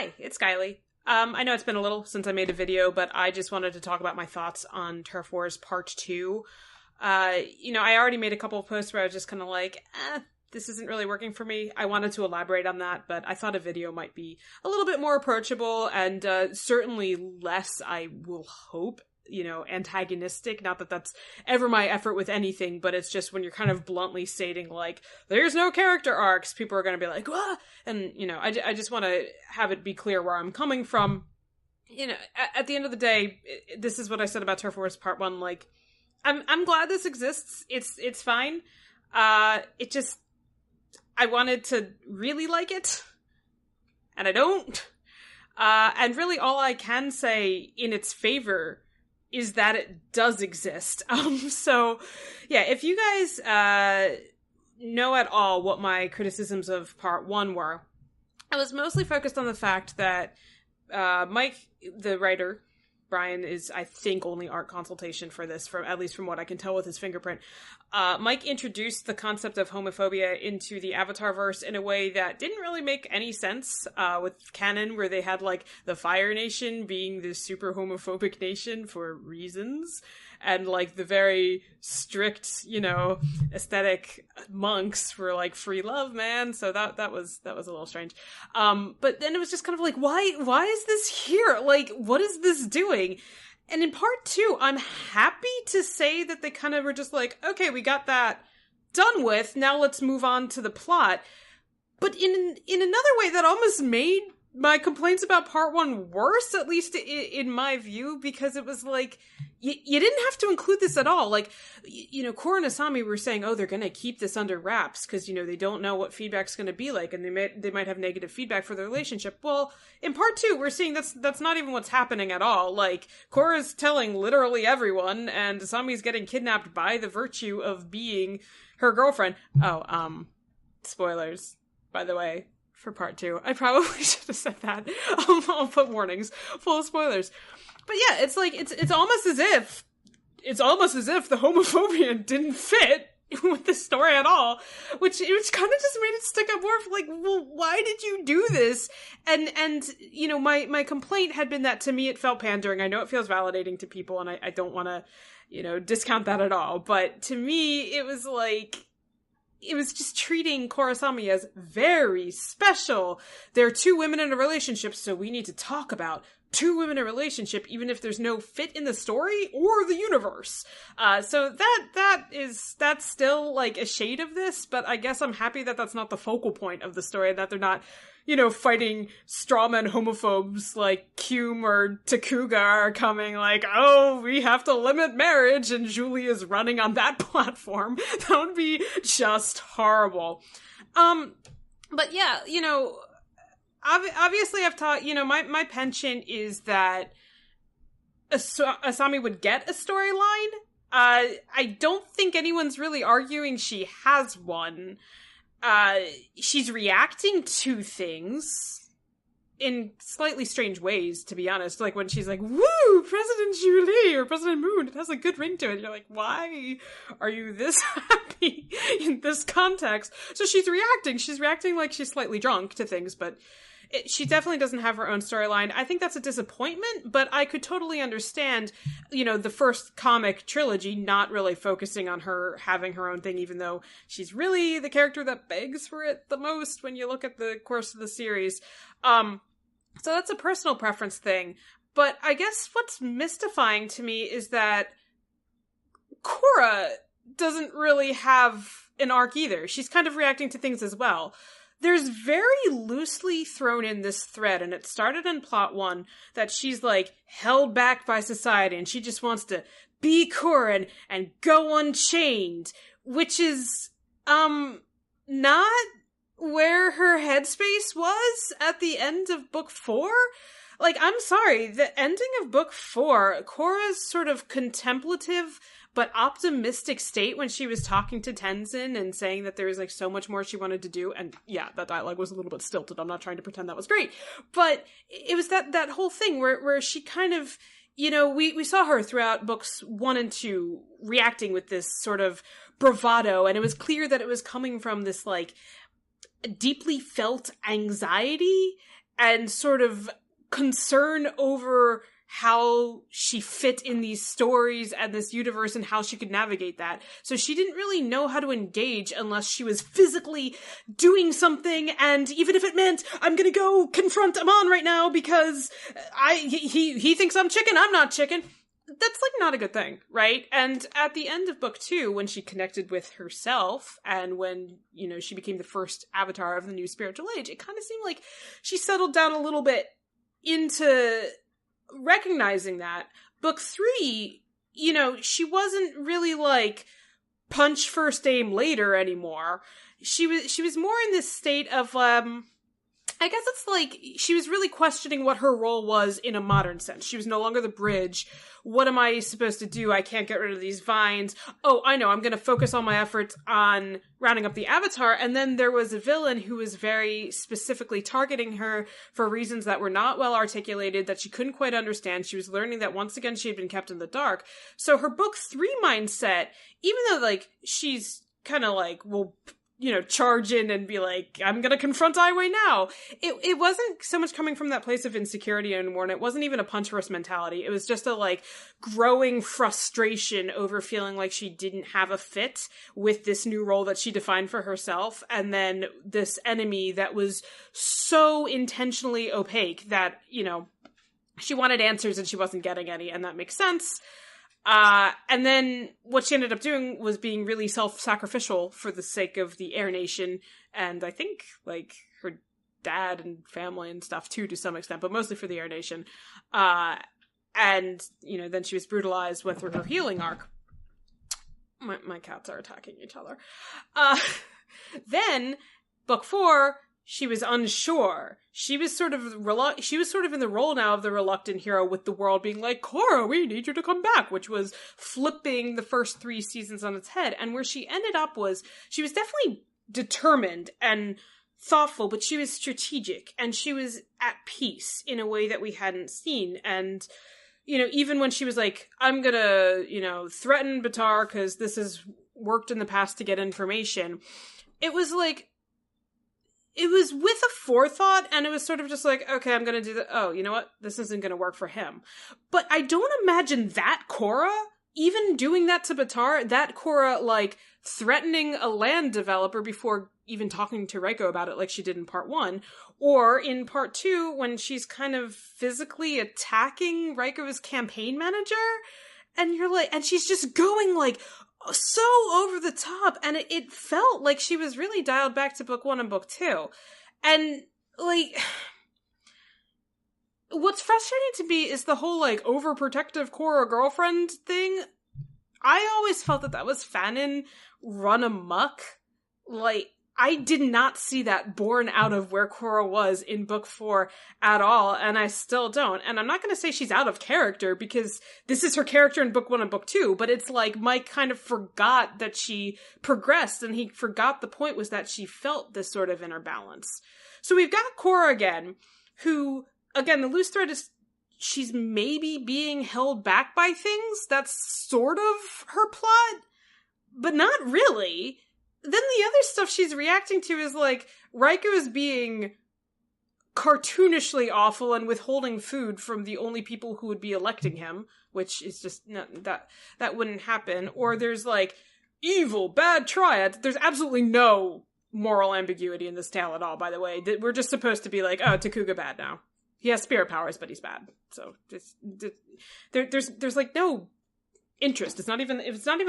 Hi, it's Kylie. I know it's been a little since I made a video, but I just wanted to talk about my thoughts on Turf Wars Part 2. I already made a couple of posts where I was just kind of like, this isn't really working for me. I wanted to elaborate on that, but I thought a video might be a little bit more approachable and certainly less, I will hope, antagonistic. Not that that's ever my effort with anything, but it's just when you're kind of bluntly stating, like, there's no character arcs, people are going to be like, what? And, I just want to have it be clear where I'm coming from. At the end of the day, this is what I said about Turf Wars Part 1, like, I'm glad this exists. It's fine. I wanted to really like it, and I don't. And really all I can say in its favor is that it does exist. So, yeah, if you guys know at all what my criticisms of Part 1 were, I was mostly focused on the fact that Mike, the writer, Brian is, I think, only art consultation for this, at least from what I can tell with his fingerprint. Mike introduced the concept of homophobia into the Avatarverse in a way that didn't really make any sense with canon, where they had, like, the Fire Nation being this super homophobic nation for reasons, and, like, the very strict, aesthetic monks were like, free love, man. So that was a little strange. But then it was just kind of like, why is this here? Like, what is this doing? And in Part 2, I'm happy to say that they kind of were just like, okay, we got that done with, now let's move on to the plot. But in another way, that almost made my complaints about Part 1 worse, at least in my view, because it was like, you didn't have to include this at all. Like, Korra and Asami were saying, oh, they're going to keep this under wraps because, they don't know what feedback's going to be like, and they might have negative feedback for their relationship. Well, in Part 2, we're seeing that's not even what's happening at all. Like, Korra's telling literally everyone, and Asami's getting kidnapped by the virtue of being her girlfriend. Oh, spoilers, by the way, for Part 2. I probably should have said that. I'll put warnings, full of spoilers. But yeah, it's like, it's almost as if the homophobia didn't fit with the story at all, which kind of just made it stick up more of like, well, why did you do this? And my complaint had been that to me it felt pandering. I know it feels validating to people, and I don't want to, discount that at all. But to me, it was like, it was just treating Korrasami as very special. There are two women in a relationship, so we need to talk about two women in a relationship, even if there's no fit in the story or the universe. So that's still like a shade of this, but I guess I'm happy that that's not the focal point of the story, that they're not, fighting strawman homophobes like Cume or Takuga are coming like, oh, we have to limit marriage, and Julie is running on that platform. That would be just horrible. But yeah, obviously I've taught, my penchant is that Asami would get a storyline. I don't think anyone's really arguing she has one. She's reacting to things in slightly strange ways, to be honest. Like when she's like, woo, President Julie or President Moon, it has a good ring to it. You're like, why are you this happy in this context? So she's reacting like she's slightly drunk to things, but she definitely doesn't have her own storyline. I think that's a disappointment, but I could totally understand, the first comic trilogy not really focusing on her having her own thing, even though she's really the character that begs for it the most when you look at the course of the series. So that's a personal preference thing. But I guess what's mystifying to me is that Korra doesn't really have an arc either. She's kind of reacting to things as well. There's very loosely thrown in this thread, and it started in plot 1, that she's, like, held back by society, and she just wants to be Korra and go unchained, which is, not where her headspace was at the end of book 4. Like, I'm sorry, the ending of book 4, Korra's sort of contemplative but optimistic state when she was talking to Tenzin and saying that there was like so much more she wanted to do. And yeah, that dialogue was a little bit stilted. I'm not trying to pretend that was great, but it was that whole thing where she kind of, we saw her throughout books 1 and 2 reacting with this sort of bravado, and it was clear that it was coming from this like deeply felt anxiety and sort of concern over how she fit in these stories and this universe and how she could navigate that. So she didn't really know how to engage unless she was physically doing something, and even if it meant, I'm gonna go confront Amon right now because he thinks I'm chicken, I'm not chicken. That's, like, not a good thing, right? And at the end of book 2, when she connected with herself, and when, you know, she became the first avatar of the new spiritual age, it kind of seemed like she settled down a little bit into recognizing that. Book 3, you know, she wasn't really, like, punch first aim later anymore. She was more in this state of, I guess it's like, she was really questioning what her role was in a modern sense. She was no longer the bridge. What am I supposed to do? I can't get rid of these vines. Oh, I know, I'm going to focus all my efforts on rounding up the avatar. And then there was a villain who was very specifically targeting her for reasons that were not well articulated, that she couldn't quite understand. She was learning that once again she had been kept in the dark. So her book 3 mindset, even though, like, she's kind of like, well, you know, charge in and be like, I'm gonna confront Ai Wei now. It wasn't so much coming from that place of insecurity anymore, and it wasn't even a punch first mentality. It was just a, like, growing frustration over feeling like she didn't have a fit with this new role that she defined for herself, and then this enemy that was so intentionally opaque that, you know, she wanted answers and she wasn't getting any, and that makes sense. And then what she ended up doing was being really self-sacrificial for the sake of the Air Nation, and I think, like, her dad and family and stuff too, to some extent, but mostly for the Air Nation. And, you know, then she was brutalized with her healing arc. My cats are attacking each other. Then, book 4, she was unsure. She was sort of in the role now of the reluctant hero, with the world being like, Korra, we need you to come back, which was flipping the first 3 seasons on its head. And where she ended up was, she was definitely determined and thoughtful, but she was strategic, and she was at peace in a way that we hadn't seen. And, you know, even when she was like, I'm gonna, you know, threaten Baatar because this has worked in the past to get information, it was like, it was with a forethought, and it was sort of just like, okay, I'm gonna do that. Oh, you know what? This isn't gonna work for him. But I don't imagine that Korra even doing that to Baatar, that Korra, like, threatening a land developer before even talking to Reiko about it like she did in part 1, or in part 2 when she's kind of physically attacking Reiko's campaign manager, and you're like, and she's just going, like, so over the top, and it felt like she was really dialed back to book 1 and book 2. And, like, what's frustrating to me is the whole, like, overprotective Korra girlfriend thing. I always felt that was Fanon run amok. Like, I did not see that born out of where Korra was in book 4 at all, and I still don't. And I'm not going to say she's out of character, because this is her character in book 1 and book 2, but it's like Mike kind of forgot that she progressed, and he forgot the point was that she felt this sort of inner balance. So we've got Korra again, who, again, the loose thread is she's maybe being held back by things. That's sort of her plot, but not really. Then the other stuff she's reacting to is, like, Reiko's being cartoonishly awful and withholding food from the only people who would be electing him, which is just, that wouldn't happen. Or there's, like, evil, bad triad. There's absolutely no moral ambiguity in this tale at all, by the way. We're just supposed to be like, oh, Takuga bad now. He has spirit powers, but he's bad. So, there's like, no interest. It's not even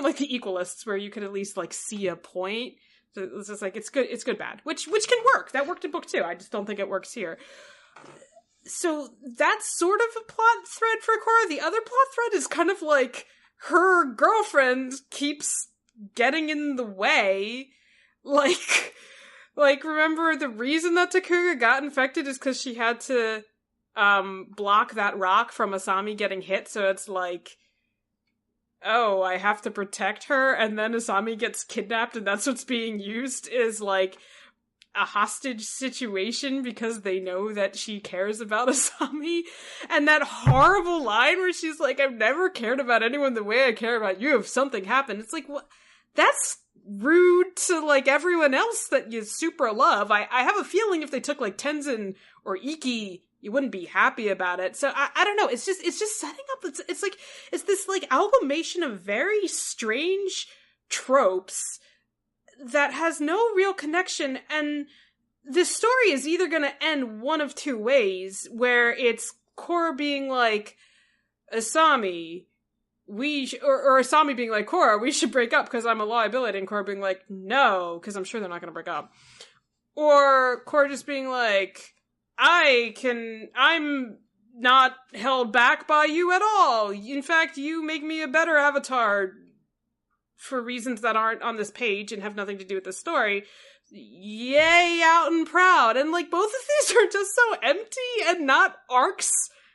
like the Equalists, where you could at least, like, see a point. So it's just like, it's good bad, which can work. That worked in book 2. I just don't think it works here. So that's sort of a plot thread for Korra. The other plot thread is kind of like her girlfriend keeps getting in the way. Like remember, the reason that Takuga got infected is because she had to block that rock from Asami getting hit. So it's like, oh, I have to protect her, and then Asami gets kidnapped, and that's what's being used, is, like, a hostage situation because they know that she cares about Asami. And that horrible line where she's like, I've never cared about anyone the way I care about you if something happened. It's like, what? That's rude to, like, everyone else that you super love. I have a feeling if they took, like, Tenzin or Ikki, you wouldn't be happy about it. So I don't know. It's just setting up. It's this, like, amalgamation of very strange tropes that has no real connection. And this story is either going to end one of two ways, where it's Korra being like, Asami, or Asami being like, Korra, we should break up because I'm a liability, and Korra being like, no, because I'm sure they're not going to break up. Or Korra just being like, I'm not held back by you at all. In fact, you make me a better avatar for reasons that aren't on this page and have nothing to do with the story. Yay, out and proud. And, like, both of these are just so empty and not arcs.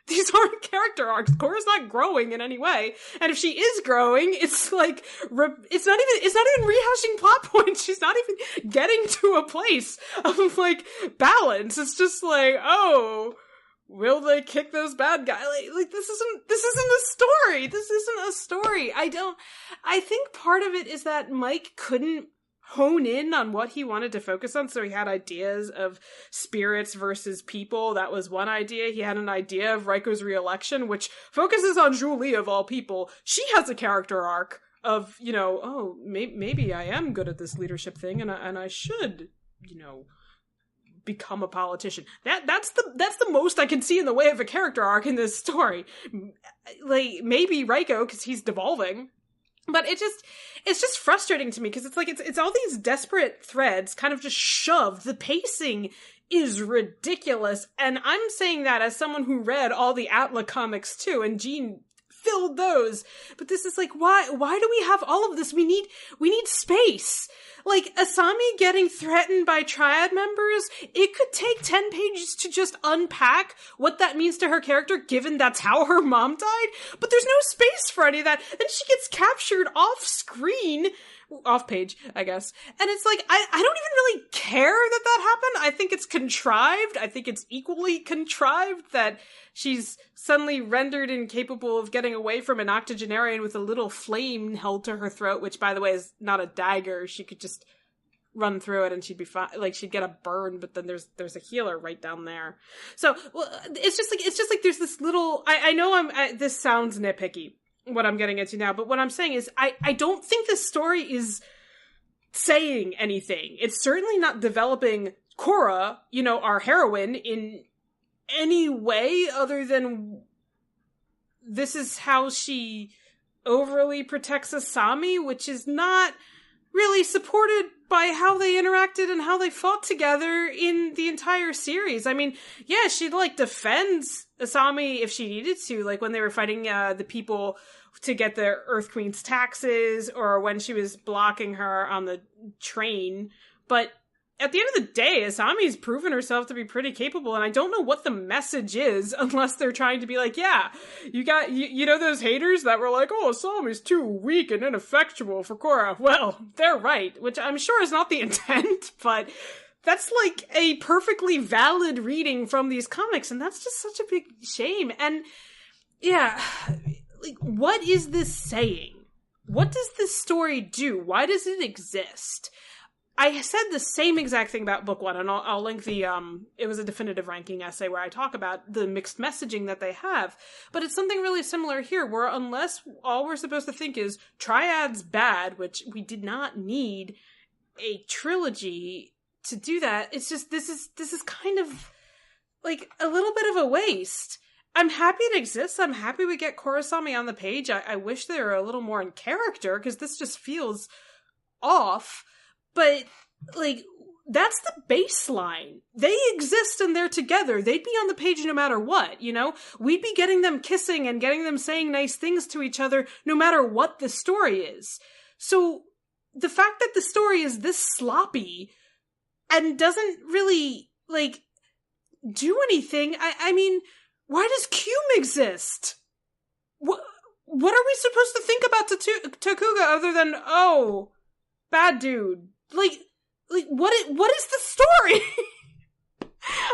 These aren't character arcs. Korra's not growing in any way. And if she is growing, it's like, it's not even rehashing plot points. She's not even getting to a place of, like, balance. It's just like, oh, will they kick those bad guys? Like, this isn't a story. This isn't a story. I think part of it is that Mike couldn't hone in on what he wanted to focus on, so he had ideas of spirits versus people. That was one idea. He had an idea of Raiko's re-election, which focuses on Julie of all people. She has a character arc of, you know, oh, maybe I am good at this leadership thing, and I should, you know, become a politician. That's the most I can see in the way of a character arc in this story. Like, maybe Raiko, because he's devolving. But it's just frustrating to me, because it's like, it's all these desperate threads kind of just shoved. The pacing is ridiculous. And I'm saying that as someone who read all the Atla comics too, and Jean filled those. But this is like, why do we have all of this? We need space. Like, Asami getting threatened by Triad members, it could take 10 pages to just unpack what that means to her character, given that's how her mom died. But there's no space for any of that. Then she gets captured off screen, off page, I guess. And it's like, I don't even really care that happened. I think it's contrived. I think it's equally contrived that she's suddenly rendered incapable of getting away from an octogenarian with a little flame held to her throat, which, by the way, is not a dagger. She could just run through it and she'd be fine. Like, she'd get a burn, but then there's a healer right down there. So, well, it's just like there's this little, I know this sounds nitpicky, what I'm getting into now, but what I'm saying is I don't think this story is saying anything. It's certainly not developing Korra, you know, our heroine, in any way other than this is how she overly protects Asami, which is not really supported by how they interacted and how they fought together in the entire series. I mean, yeah, she'd, like, defends Asami if she needed to, like when they were fighting the people to get the Earth Queen's taxes, or when she was blocking her on the train. But at the end of the day, Asami's proven herself to be pretty capable, and I don't know what the message is, unless they're trying to be like, yeah, you know those haters that were like, oh, Asami's too weak and ineffectual for Korra. Well, they're right, which I'm sure is not the intent, but that's, like, a perfectly valid reading from these comics, and that's just such a big shame. And, yeah, like, what is this saying? What does this story do? Why does it exist? I said the same exact thing about book one, and I'll link the, it was a definitive ranking essay where I talk about the mixed messaging that they have, but it's something really similar here, where unless all we're supposed to think is Triad's bad, which we did not need a trilogy to do that, it's just, this is kind of, like, a little bit of a waste. I'm happy it exists. I'm happy we get Korrasami on the page. I wish they were a little more in character, because this just feels off. But, like, that's the baseline. They exist and they're together. They'd be on the page no matter what, you know? We'd be getting them kissing and getting them saying nice things to each other no matter what the story is. So, the fact that the story is this sloppy and doesn't really, like, do anything, I mean, why does Cume exist? What are we supposed to think about Takuga other than, oh, bad dude? Like, what is the story?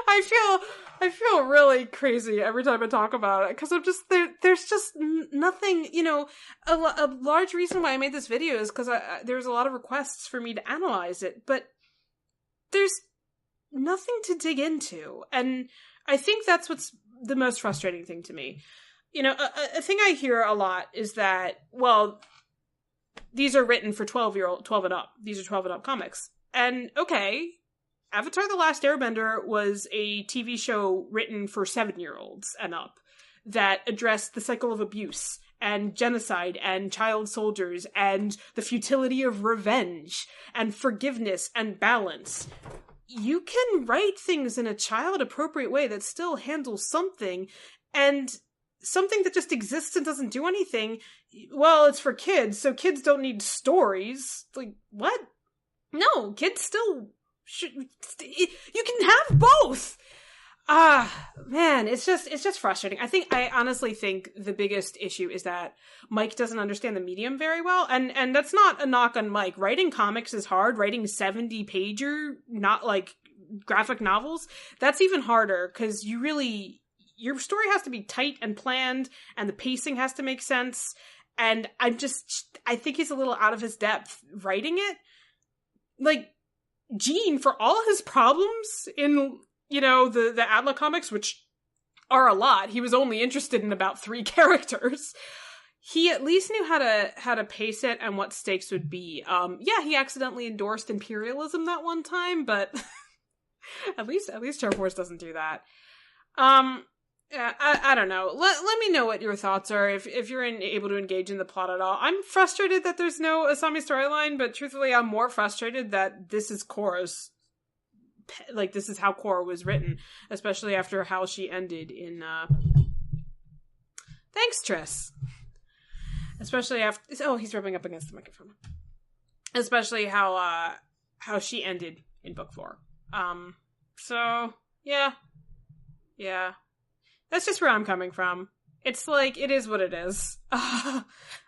I feel really crazy every time I talk about it because I'm just there's just nothing, a large reason why I made this video is because there's a lot of requests for me to analyze it, but there's nothing to dig into, and I think that's what's the most frustrating thing to me. A thing I hear a lot is that, well, these are written for 12 and up. These are 12 and up comics. And okay, Avatar: The Last Airbender was a TV show written for 7-year-olds and up that addressed the cycle of abuse and genocide and child soldiers and the futility of revenge and forgiveness and balance. You can write things in a child-appropriate way that still handles something, and something that just exists and doesn't do anything, well, it's for kids, so kids don't need stories. Like, what? No, kids still should. You can have both. Man, it's just frustrating. I honestly think the biggest issue is that Mike doesn't understand the medium very well, and that's not a knock on Mike. Writing comics is hard. Writing 70-pager, not like graphic novels, that's even harder because your story has to be tight and planned, and the pacing has to make sense. And I think he's a little out of his depth writing it. Like, Gene, for all his problems in, the Atla comics, which are a lot, he was only interested in about 3 characters. He at least knew how to pace it and what stakes would be. Yeah, he accidentally endorsed imperialism that one time, but at least Star Wars doesn't do that. Yeah, I don't know. Let me know what your thoughts are if you're able to engage in the plot at all. I'm frustrated that there's no Asami storyline, but truthfully, I'm more frustrated that this is Korra's. Like, this is how Korra was written, especially after how she ended in. Thanks, Triss. Especially after. Oh, he's rubbing up against the microphone. Especially how she ended in book 4. So yeah. That's just where I'm coming from. It's like, it is what it is. I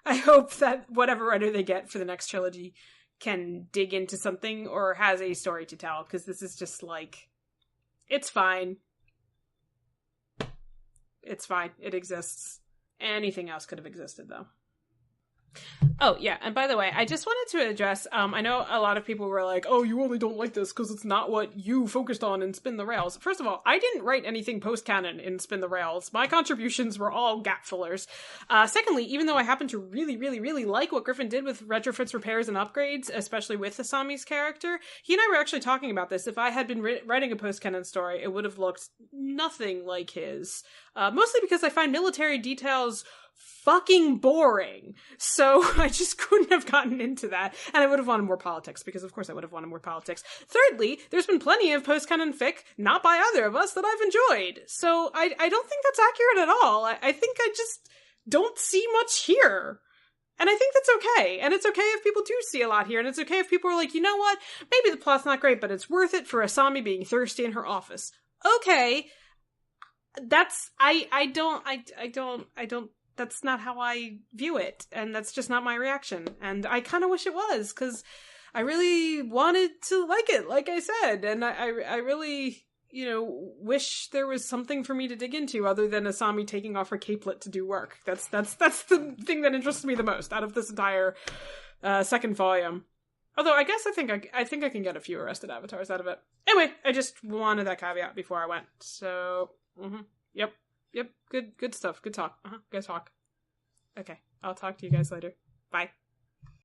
hope that whatever writer they get for the next trilogy can dig into something or has a story to tell, because this is just like, it's fine. It's fine. It exists. Anything else could have existed, though. Oh, yeah, and by the way, I just wanted to address, I know a lot of people were like, oh, you only don't like this because it's not what you focused on in Spin the Rails. First of all, I didn't write anything post-canon in Spin the Rails. My contributions were all gap fillers. Secondly, even though I happen to really, really, really like what Griffin did with retrofits, repairs, and upgrades, especially with Asami's character, he and I were actually talking about this. If I had been writing a post-canon story, it would have looked nothing like his. Mostly because I find military details fucking boring. So I just couldn't have gotten into that. And I would have wanted more politics, because of course I would have wanted more politics. Thirdly, there's been plenty of post-canon fic, not by either of us, that I've enjoyed. So I don't think that's accurate at all. I think I just don't see much here. And I think that's okay. And it's okay if people do see a lot here. And it's okay if people are like, you know what? Maybe the plot's not great, but it's worth it for Asami being thirsty in her office. Okay. That's, I don't, that's not how I view it, and that's just not my reaction. And I kind of wish it was, because I really wanted to like it, like I said, and I really, wish there was something for me to dig into other than Asami taking off her capelet to do work. That's the thing that interests me the most out of this entire second volume. Although I guess I think I can get a few Arrested Avatars out of it. Anyway, I just wanted that caveat before I went. So, yep. Good stuff. Good talk. Good talk. Okay, I'll talk to you guys later. Bye.